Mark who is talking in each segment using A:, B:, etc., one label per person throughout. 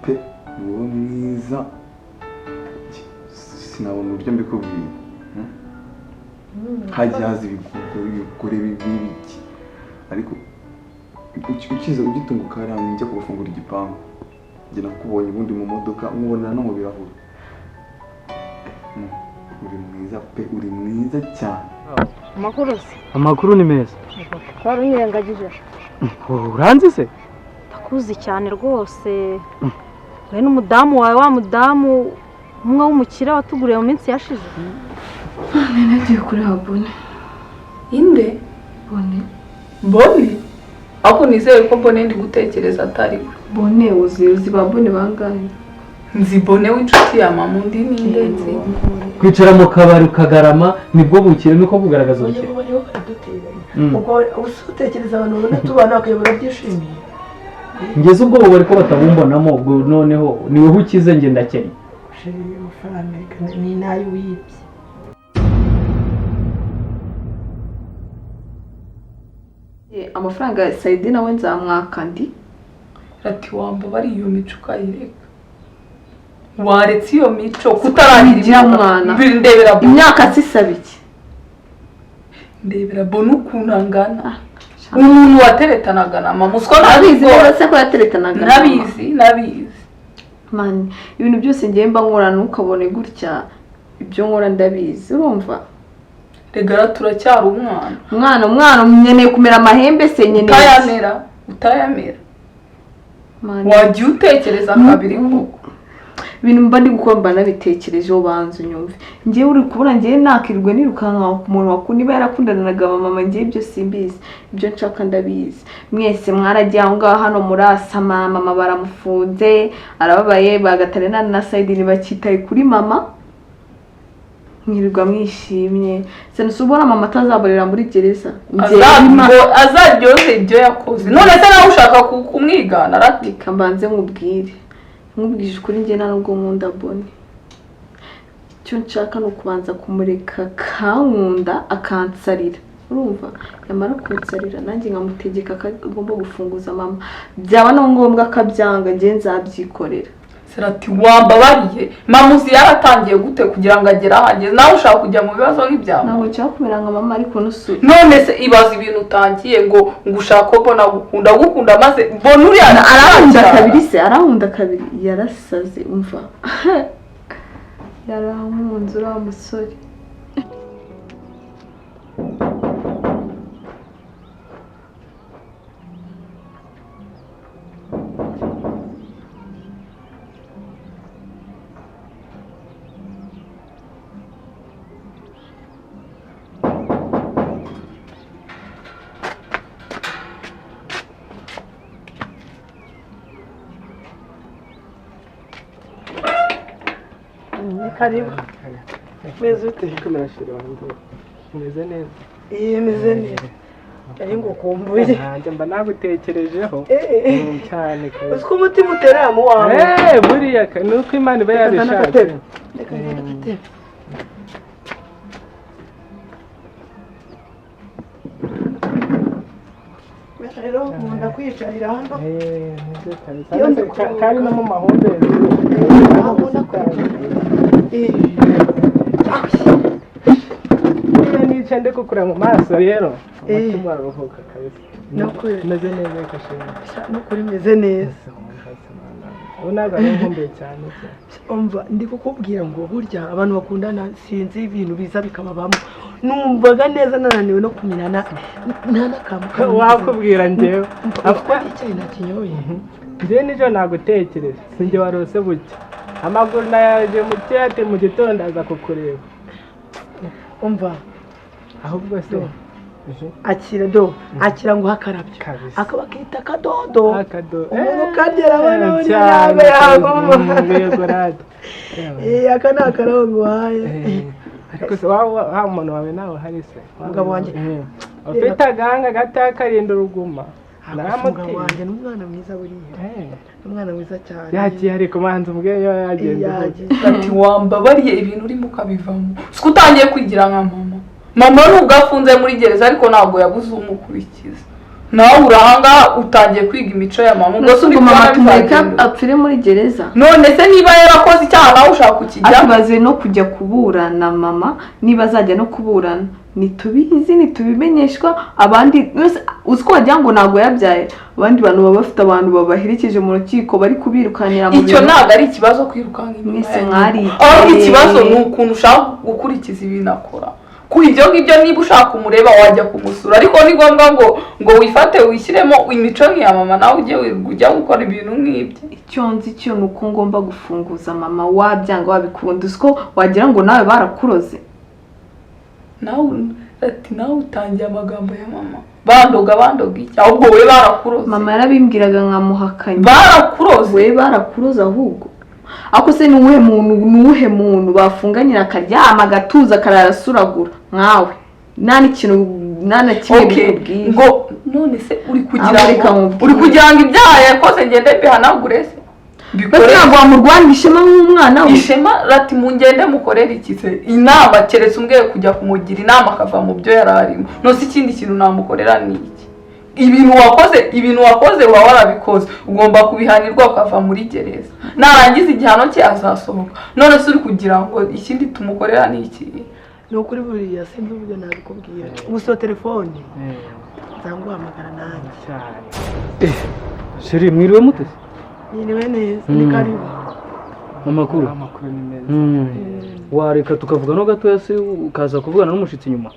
A: pe wowe mwiza sinabona uburyo mbikubwiye hajya haza ibigore bibiki ariko ukiza ugitunguka hariya njya kugufungura igipangu njye nakubonye ubundi mu modoka nkubonera no mu birahuri uri mwiza pe uri mwiza cyane
B: amakuru ni meza
C: wari unyirengagije
B: uranzi se
C: ndakuzi cyane rwose we n'umudamu wawe wa mudamu umwe w'umukire watuguriye mu minsi yashize
D: nagiye kureba Bone.
E: Inde? Bone? Ako nizeye ko Bone ndi gutekereza atari we.
D: Bone uzi ba Bone bangahe?
E: Nzi Bone w'inshuti ya mama undi ninde nzi.
B: Kwicara mu kabari ukagarama nibwo bukire nuko kugaragaza ubukire.
F: Ubwo usutekereza abantu babona tubana bakayobora byishimiye.
B: Ngeze ubwo bari ko batabumbonamo ubwo noneho ni wowe ukize nge ndakenya.
F: Amafaranga ni nayo wibye.
D: Amafaranga ya Saidi nawe nzamwaka ndi.
E: Rati wamba bari iyo mico ukayireka. Waretse iyo mico kutaragira
D: umwana.
E: Ndebera
D: imyaka sisaba iki?
E: Ndebera Bone ukuntu angana. Umuntu wateretanaga na mama usiko
D: nabizi rwose ko yateretanaga.
E: Nabizi.
D: Man, ibintu byose ngiye mba nkora nukabone gutya ibyo nkora ndabizi urumva?
E: Regara turacyari
D: umwana nyeneye kumera amahembe se nyeneye.
E: Utayamera. Wajya utekereza kabiri koko.
D: Ibintu mba ndi gukora mba nabitekerejeho banzu nyumve. Ngiye uri kubona ngiye nakirwe nirukanka ku muntu wakundi niba yarakundanaga mama ngiye ibyo simbizi. Ibyo nshaka ndabizi. Mwese mwaragiye aho ngaho hano murasama mama baramufunze arababaye Gatarina na Saidi ntibakitaye kuri mama. Mwirirwa mwishimye. Senusubona mama atazaborera muri gereza.
E: Azaryoze ibyo yakoze. None se nawe ushaka kumwigana ratika
D: mbanze nkubwire. Nkubwije kuri nge nubwo nkunda Bone. Icyo nshaka no kubanza kumureka kankunda akansarira. Urumva? Yamara kunsarira nanjye ngamutegeka agomba gufunguza mama. Byaba no ngombwa akabyanga nge nzabyikorera.
E: Serati wamba bariye mama uzi yaratangiye gute kugira ngo agera ahageze nawe ushaka kujya mu bibazo nk'ibyawe
D: nawe cyakumera nka mama ariko nusuri
E: none se ibaza ibintu utangiye ngo ushaka ko gukunda maze Bone uri
D: arahunda kabiri se arahunda kabiri yarasaze umva yaramunze ura musore
F: Karibu. Meze ute?
B: Kamera shira wangu. Meze neza.
F: Meze neza. Ari ngo kumbuye.
B: Nanjye mba nagutekerejeho. Cyane kare.
F: Usko umutima utera mu wawe.
B: Buriya nuko Imana iba yabishatse.
F: Reka ngende. Rero nkunda kwicarira hano.
B: Kandi no mu mahumbezi. Niba nice kukura mu maso rero umutima waruhuka kabisa.
F: Nukuri
B: meze neza kashimwe.
F: Nukuri meze neza.
B: Unaga nkumbuye cyane.
F: Umva ndi kukubwira ngo burya abantu bakundana sinzi ibintu biza bikababamo. Numvaga neza nananiwe no kumirana nta nakamuka.
B: Wakubwira njyewe.
F: Afwa icyayi nakinyoye.
B: Nje nijo nagutekereza. Singe warose bucya. Amaguru nayaje mu cyate mu gitondo aza kukureba.
F: Umva
B: ahubwo se
F: akira ngo hakarabye akaba kita kadodo umuntu kagera abana
B: cyane
F: yagomba akana akarongo haye
B: ariko se wa umuntu wawe nawe hari se
F: umugabo wanjye
B: ufite agahanga gatakarinda uruguma
F: umugabo wanjye n'umwana mwiza buriya umwana mwiza cyane
B: yagiye ariko manzi ubweyo yagende
E: ati wamba bariye ibintu urimo ukabivamo siko utangiye kwigira nka mama nubwo afunze muri gereza ariko ntabwo yabuze umukurikiza nawe urahanga utangiye kwiga imico ya mama
D: ubwo se mama tumureka apfire muri gereza
E: none se niba yarakoze icyaha nawe ushaka kukijya
D: atubaze no kujya kuburana mama niba azajya no kuburana nitubizi nitubimenyeshwa abandi uziko wagira ngo ntabwo yabyaye abandi bantu baba bafite abantu babaherekeje mu rukiko bari kubirukanira mu
E: icyo ntabwo ari ikibazo kwirukanka
D: mwese mwari
E: ikibazo ni ukuntu ushaka gukurikiza ibintu akora ku ibyo ngibyo niba ushaka umureba wajya kumusura ariko ni ngombwa ngo wifate wishyiremo imico nk'iya mama nawe ujya gukora ibintu nk'ibyo
D: icyo nzi cyo ni uko ngomba gufunguza mama wabyanga wabikunda uziko wagira ngo nawe barakuroze
E: nawe utangiye amagambo ya mama bandoga iki ahubwo we barakuroze
D: mama yarabimbwiraga nkamuhakanya
E: barakuroze
D: we barakuroze ahubwo ako se nuwuhe muntu bafunganyira akaryama agatuza kararasuragura nkawe nta kimwe bikubwiye
E: ngo none se uri kugira ngo ibyaha yakoze ngende bihanagure se
D: bikore ntabwo wamurwanira ishema nk'umwana we
E: ishema rati mungende mukorere iki se inama keretse umbwiye kujya kumugira inama akava mu byo yari arimo nose ikindi kintu namukorera ni iki ibintu wakoze uba warabikoze ugomba kubihanirwa ukava muri gereza narangiza igihano cye azasohoka none se uri kugira ngo ikindi tumukorera ni iki
F: ni ukuri buriya sinzi uburyo nabikubwira ubuso telefone nzaguhamagara nanjye
G: sheri mwiriwe mutese
F: nyiriwe neza ni karibu
G: amakuru
B: ni meza
G: wareka tukavuga no gatoya se ukaza kuvugana n'umushitsi nyuma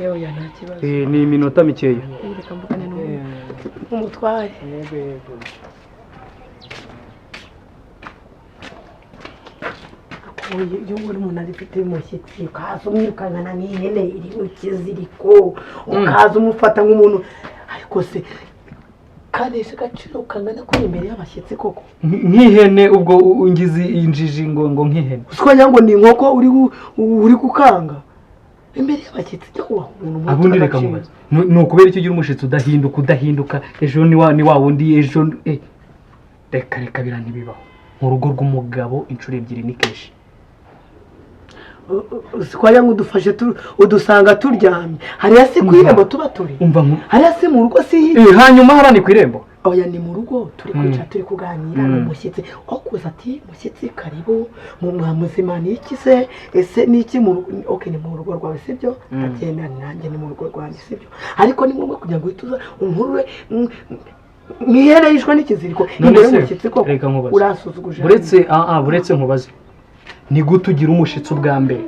F: yewe ya nta kibazo
G: ni iminota mikeya
F: reka mvugane n'umutware
B: yego
F: iyo ubona umuntu arifite umushyitsi ukaza umwirukankana n'ihene iri mu kiziriko ukaza umufata nk'umuntu ariko se kanesha agaciro kangana kuri imbere y'abashyitsi koko
G: nk'ihene ubwo ungize injiji ngo nk'ihene
F: uswanya ngo ni inkoko uri gukanga imbere y'abashyitsi cyo kubaha umuntu
G: abundi reka mubaze ni ukubera icyo ugira umushitsi udahinduka ejo ni wa wundi ejo reka bira ntibibaho mu rugo rw'umugabo inshuro ebyiri ni kenshi
F: uswanya ngo udufashe udusanga turyamye hariya si ku irembo tuba turi hariya si mu rugo si hirya
G: hanyuma hariya ni ku irembo
F: oya ni mu rugo turi kwicara turi kuganira n'umushyitsi aho kuza ati mushyitsi karibu muzima ni iki se ese ni iki mu rugo oke ni mu rugo rwawe sibyo ndabyemera nanjye ni mu rugo rwanjye sibyo ariko ni ngombwa kugira ngo uhite uza unkurure nk'ihene yishwe n'ikiziriko imbere y'umushyitsi ko urasuzuguje
G: buretse nkubaze ni gute ugira umushitsi ubwa mbere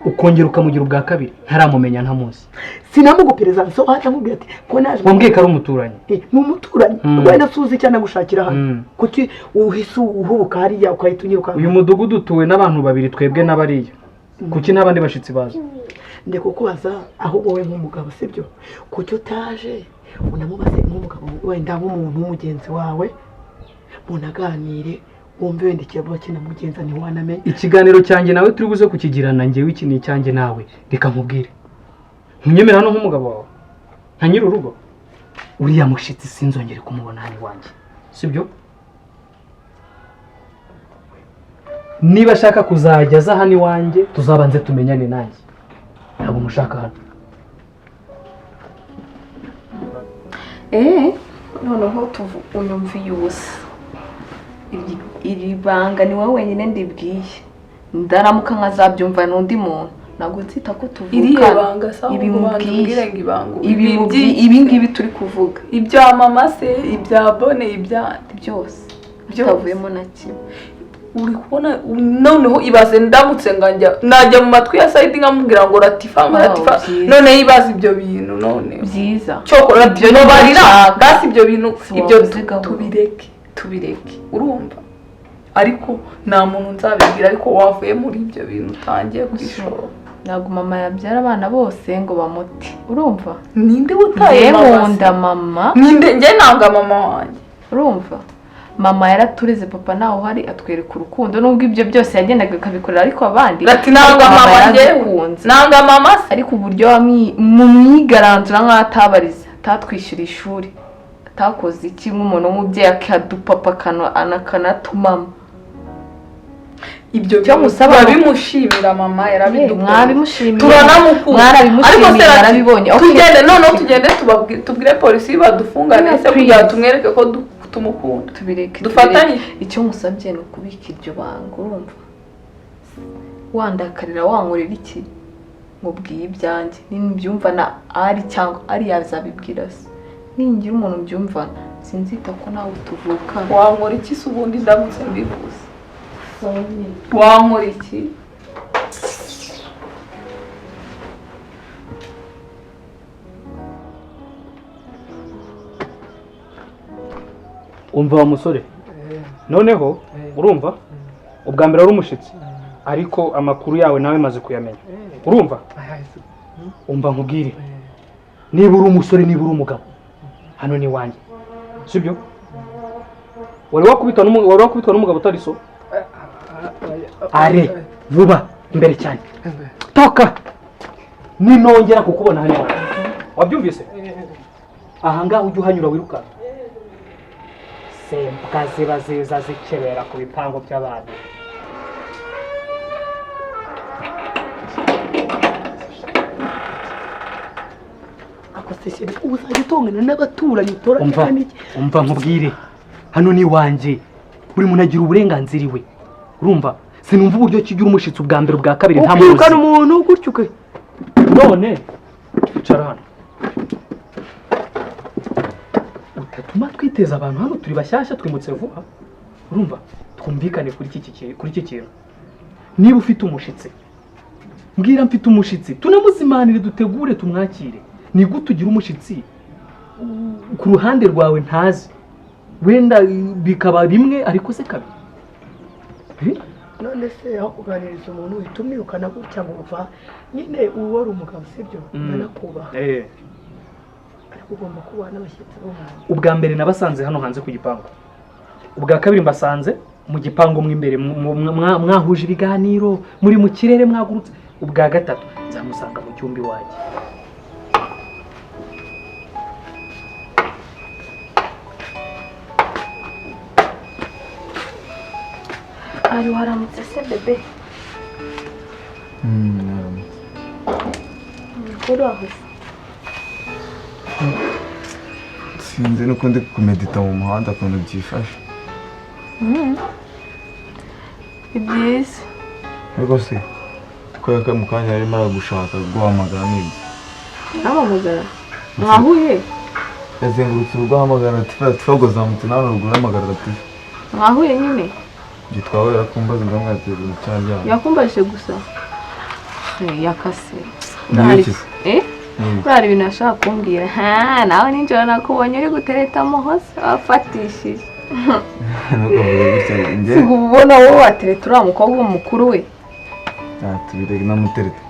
G: ukongera ukamugira ubwa kabiri ntaramumenya ntamuzi
F: sinamugupereza so hata mubwira ati ko naje
G: wambwiye ko ari umuturanyi
F: ni umuturanyi wenda suzi cyane gushakira hano kuki uhise uhubuka hariya ukahita unyiruka
G: uyu mudugudu utuwe n'abantu babiri twebwe n'abariya kuki n'abandi bashitsi baza
F: ndi kukubaza aho wowe nk'umugabo sibyo kuki utaje unamubaze nk'umugabo wenda nk'umuntu w'umugenzi wawe munaganire wumve wenda ikibazo kina mugenza ntiwanamenye
G: ikiganiro cyanjye nawe turi buze kukigirana njyewe iki ni icyanjye nawe reka nkubwire ntunyemera hano nk'umugabo wawe nka nyiri urugo uriya mushitsi sinzongere kumubona hano iwanjye sibyo niba ashaka kuzajya aza hano iwanjye tuzabanze tumenyane nanjye ntabwo mushaka hano
D: noneho unyumviye ubusa iri banga ni wowe wenyine ndibwiye ndaramuka nkazabyumva n'undi muntu ntabwo nzita ko tuvuga ibi ngibi turi kuvuga
E: ibya mama se ibya bone ibyandi
D: byose bitavuyemo na kimwe
E: uri kubona noneho ibaze ndamutse najya mu matwi ya sayidi nkamubwira ngo ratifa none yibaza ibyo bintu none
D: byiza
E: cyokora ibyo barira basi ibyo bintu ibyo tubireke urumva ariko nta muntu nzabibwira ariko wavuye muri ibyo bintu utangiye kwishora
D: ntabwo mama yabyara abana bose ngo bamuti urumva
E: ninde utaye
D: nkunda mama
E: njye nanga mama wanjye
D: urumva mama yaraturize papa nawe uhari atwereka urukundo nubwo ibyo byose yagendaga akabikorera ariko abandi
E: nanga mama se
D: ariko uburyo mu mwigaranzura nk'aho atabariza atatwishyura ishuri atakoze iki nk'umuntu w'umubyeyi akadupapa akanatumama
E: ibyo
D: Cyo musaba
E: babimushimira mama yarabidukoreye
D: mwabimushimira
E: turanamukunda
D: mwarabimushimira
E: ariko se
D: yarabibonye
E: tugende noneho tugende tubwire polisi badufungane se kugira tumwereke ko tumukunda
D: tubireke
E: dufatanye
D: icyo musabye ni ukubika iryo banga urumva wandakarira wankorera iki mubwiye ibyanjye nimbyumva na ari cyangwa ari yazabibwira se ningira umuntu mbyumvana sinzita ko nawe tuvuka
E: wankora iki se ubundi ndamutse mbivuze wankora iki
G: umva wa musore noneho urumva ubwa mbere ari umushitsi ariko amakuru yawe nawe maze kuyamenya urumva umva nkubwire niba uri umusore niba uri umugabo hano ni wanjye sibyo wari wakubitwa n'umugabo utari so are vuba imbere cyane toka ninongera kukubona hano wanjye wabyumvise ahangaha ujye uhanyura wiruka sembwa ziba ziza zikebera ku bipango by'abantu
F: uzajya utongana n'abaturanyi utora
G: umva nkubwire hano ni wanjye buri muntu agira uburenganzira iwe urumva sinumva uburyo kigira umushitsi ubwa mbere ubwa kabiri nta muzi
F: ukirukana umuntu gutyo uke
G: none icara hano utatuma twiteza abantu hano turi bashyashya twimutse vuba urumva twumvikane kuri iki kintu niba ufite umushitsi mbwira mfite umushitsi tunamuzimanire dutegure tumwakire ni gute ugira umushitsi ku ruhande rwawe ntazi wenda bikaba rimwe ariko se kabiri
F: none se aho kuganiriza umuntu uhita umwirukana gutya ngo uva nyine uwo wari umugabo sibyo ndanakubaha ariko ugomba kubaha n'abashyitsi bo hanze
G: ubwa mbere nabasanze hano hanze ku gipangu ubwa kabiri mbasanze mu gipangu mo imbere mwahuje ibiganiro muri mu kirere mwagurutse ubwa gatatu nzamusanga mu cyumba iwanjye
D: ari waramutse se bebe mukuru aho
A: sinzi nuko ndi kumedita mu muhanda ukuntu byifashe
D: ni byiza
A: ariko se kubera ko mu kanya yarimo aragushaka guhamagara n'ibyo
D: ahamagara mwahuye
A: yazengurutse urugo ahamagara ratifa zamutse nawe ruguru ahamagara ratifa
D: mwahuye nyine
A: byitwawe yarakumbaza ngamwateza mu cyarya
D: yakumbajije gusa yakase
A: hari
D: ibintu yashaka kumbwira nawe ninjoro nakubonye uri gutereta amuhoza wafatishije siga ubona wowe watereta uriya mukobwa mukuru we
A: tubirege namutereta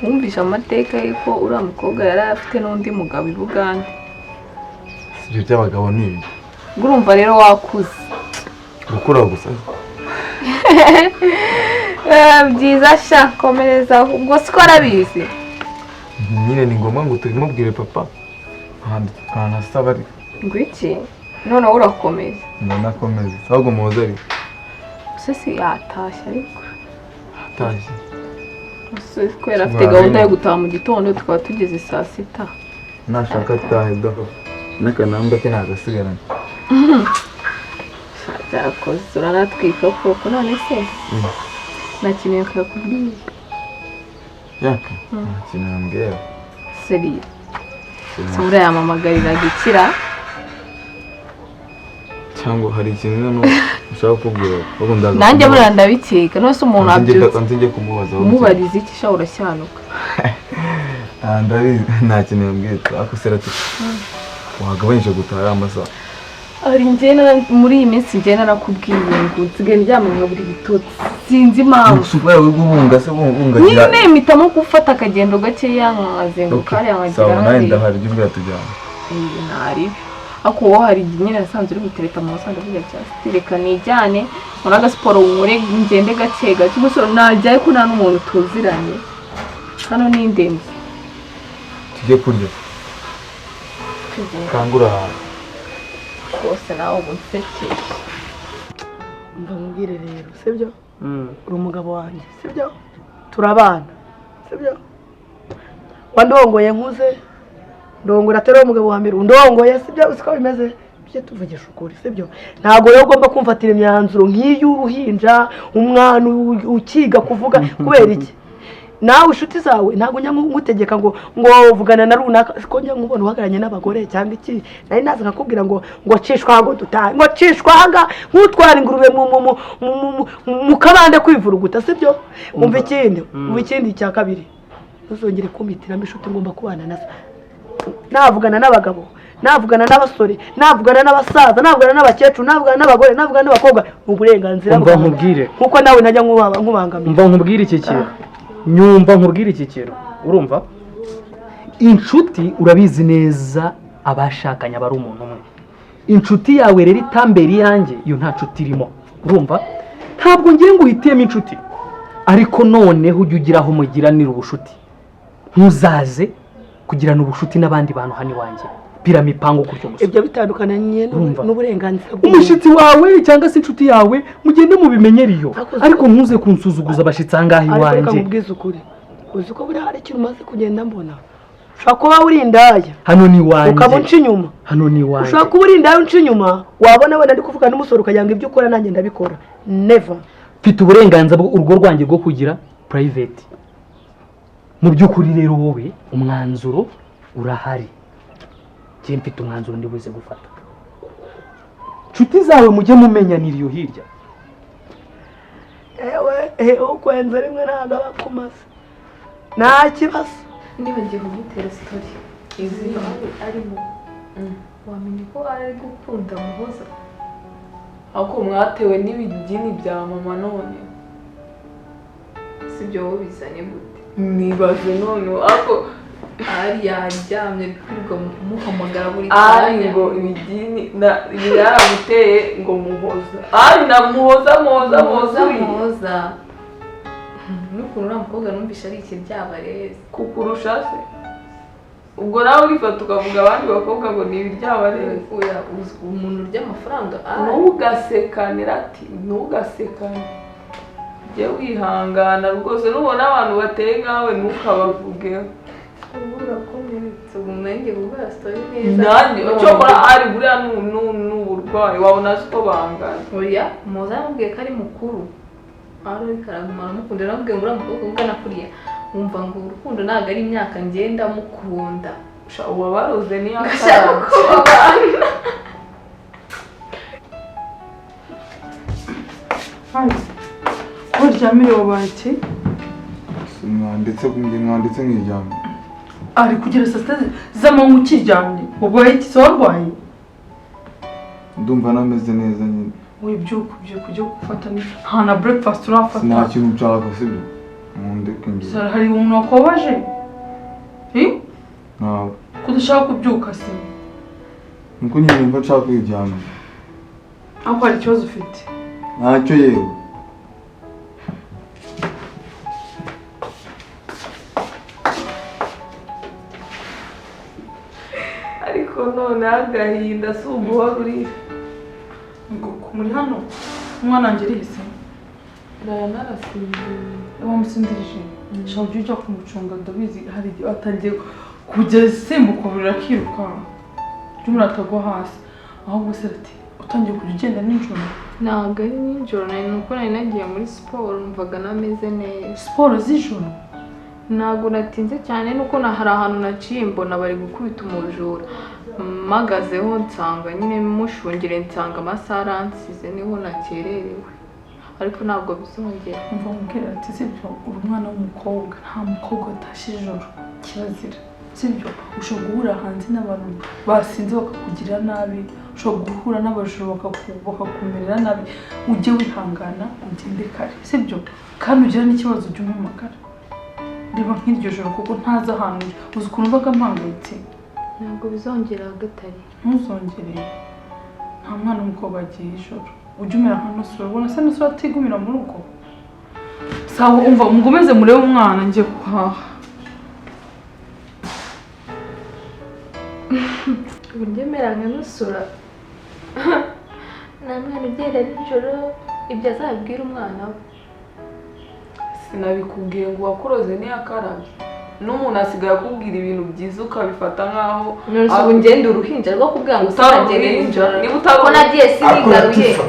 D: wumvishe amateka y'uko uriya mukobwa yari afite n'undi mugabo i Bugande
A: ibyo by'abagabo ni ibi
D: urumva rero wakuze
A: gukura gusa
D: byiza sha komereza ubwo siko arabizi
A: nyine ni ngombwa ngo tubimubwire papa ahantu asaba ari
D: ngo iki noneho urakomeza
A: ndanakomeza ahubwo muhoza ari
D: se si yatashye ariko
A: atashye
D: kubera afite gahunda yo gutaha mu gitondo tukaba tugeze saa sita
A: nashaka atahe do n'akanamba ke ntagasigarane
D: byarakoze uranatwika koko none se nta kintu yakakubwiye
A: yaka nta kintu yambwira
D: seriye sura yamamagarira gukira
A: cyangwa hari ikintu noneho ushaka kubwira
D: nanjye buriya ndabikeka none se umuntu abyutse
A: nzijye kumubaza
D: umubariza iki sha urashyanuka
A: ndabizi nta kintu yambwira ako serati wagabanyije gutaha amasaha
D: ari njye muri iyi minsi njye narakubwiye ngo nsigaye ndyama nka buri gitotsi sinzi impamvu
A: usubaye w'ubunga se bungagira
D: nyine mpitamo gufata akagendo gakeya nkazenguka hariya nkagira
A: nawe ndahari ibyo mbwira tujyana
D: ntari ariko wowe hari igihe nyine nasanze uri gutereta mu musanze avuga cyane reka nijyane muri agasiporo nkore ngende gake gake gusa najyayo ko nta n'umuntu tuziranye hano ni indembe
A: tujye kurya kangura ahantu
D: rwose nawe ubu nsekeye
F: mva nkubwire rero sibyo uri umugabo wanjye sibyo turabana sibyo wandongoye nkuze ndongora atari umugabo wa mbere undongoye sibyo usiko bimeze bye tuvugisha ukuri sibyo ntago rero ugomba kumfatira imyanzuro nk'iy'uruhinja umwana ukiga kuvuga kubera iki nawe inshuti zawe ntago njya ngutegeka ngo vugana na runaka siko njya nkubona uhagaranye n'abagore cyangwa iki nari naza nkakubwira ngo cishwa ngo dutahe ngo cishwa hanga nk'utwara ingurube mu kabande kwivuruguta sibyo umva ikindi cya kabiri ntuzongere kumpitiramo inshuti ngomba kubana nazo navugana n'abagabo navugana n'abasore navugana n'abasaza navugana n'abakecuru navugana n'abagore navugana n'abakobwa mu burenganzira
G: bwawe nkubwire
F: nkuko nawe najya nkubangamira
G: umva nkubwire iki kintu nyumva nkubwire iki kintu urumva inshuti urabizi neza abashakanye aba ari umuntu umwe inshuti yawe rero itambere iyanjye iyo nta nshuti irimo urumva ntabwo ngiye ngo uhitemo inshuti ariko noneho ujye ugira aho mugiranira ubushuti ntuzaze kugirana ubushuti n'abandi bantu hano iwanjye pira mipango gutyo gusa
F: ibyo bitandukanye n'uburenganzira
G: umushyitsi wawe cyangwa se inshuti yawe mugende mubimenyere iyo ariko ntuze kunsuzuguza abashyitsi ahangaha iwanjye
F: ariko mubwize ukuri uzi ko buriya hari ikintu umaze kugenda mbona ushobora kuba uri indaya
G: hano ni iwanjye
F: ukaba unca inyuma
G: hano ni iwanjye
F: ushobora kuba uri indaya unca inyuma wabona wenda ndi kuvuga n'umusore ukagira ngo ibyo ukora nanjye ndabikora never
G: mfite uburenganzira urugo rwanjye rwo kugira private mu by'ukuri rero wowe umwanzuro urahari njye mfite umwanzuro ndi buze gufata inshuti zawe mujye mumenyanira iyo hirya
F: ukwenza rimwe ntabwo aba akumaze nta kibazo
D: nibagiye kugutera sitori izi arimo wamenye ko ari gukunda muhoza
E: ahubwo mwatewe n'ibigini bya mama none
D: sibyo wowe bizanye gute
E: nibaze none ako
D: ari yaryamye kwirirwa muhamagara buri
E: ari ngo ibigini yaramuteye ngo muhoza ari namuhoza muhoza
D: n'ukuntu uriya mukobwa numvisha ari ikiryabarezi
E: kukurusha se ubwo nawe urifata ukavuga abandi bakobwa ngo ni ibiryabarezi
D: umuntu urya amafaranga
E: ntugasekane rati ntugasekane jye wihangana rwose nubona abantu bateye nkawe ntukabavugeho
D: urakomeretse ubu nanjye kuvuga sitori neza
E: nanjye cyokora ari buriya n'uburwayi wabona siko bangana
D: oya muhoza yamubwiye ko ari mukuru ari ariko araguma aramukunda aramubwiye ngo uriya mukobwa ugana kuriya wumva ngo urukundo ntabwo ari imyaka ngenda mukunda
E: uba baroze niyo
D: ngashaka kubana
E: uryamire wabaye iki
A: mwanditse nk'iryamye
E: ari kugira saa sita z'amanywa ukiryamye wabaye iki se warwaye
A: ndumva nameze neza nyine
E: wibyuka ujya gufata nta na breakfast urafata
A: nta kintu nshaka sibyo mundeke ngiye
E: hari umuntu wakubabaje
A: ntawe
E: ko udashaka kubyuka se
A: nuko nyine numva nshaka kwiryamira
E: ariko hari ikibazo ufite
A: ntacyo yewe
E: ariko none agahinda si uguhora urira muri hano umwana wanjye arihise ndaya narasinziriye wamusindirije shaka ujya ujya kumucunga ndabizi hari igihe atangiye kujya asimbuka buri akiruka jya atagwa hasi ahubwo se ati utangiye kujya ugenda nijoro
D: ntabwo ari nijoro nuko nari nagiye muri siporo numvaga nameze neza
E: siporo z'ijoro
D: ntabwo natinze cyane nuko hari ahantu naciye mbona bari gukubita umujura mpagazeho nsanga nyine mushungire nsanga amasaha aransize niho nakererewe ariko ntabwo bizongera
E: umva mubwira ati sibyo uri umwana w'umukobwa nta mukobwa watashye ijoro kirazira sibyo ushobora guhura hanze n'abantu basinze bakakugirira nabi ushobora guhura n'abajura bakakumerera nabi ujye wihangana ugende kare sibyo kandi ugira n'ikibazo ujye umpamagara reba nk'iryo joro kuko ntazi ahantu uzi ukuntu mbaga mpangayitse
D: ntabwo bizongera Gatari
E: ntuzongere nta mwana w'umukobwa agiye ijoro ujye umera nka nusura ubona se nusura atigumira mu rugo sawa umva mugomeze murebe umwana ngiye guhaha
D: uburyo mera nka nusura nta mwana ugenda nijoro ibyo azabibwira umwana we.
E: sinabikubwiye ngo uwakuroze ntiyakarabye n'umuntu asigaye akubwira ibintu byiza ukabifata nkaho
D: none ubu ngende uruhinja rwo kubwira ngo
E: utari
D: sinagere
E: uruhinja
D: nijoro
E: niba utari
D: ko nagiye sinigaruye
F: Latifa,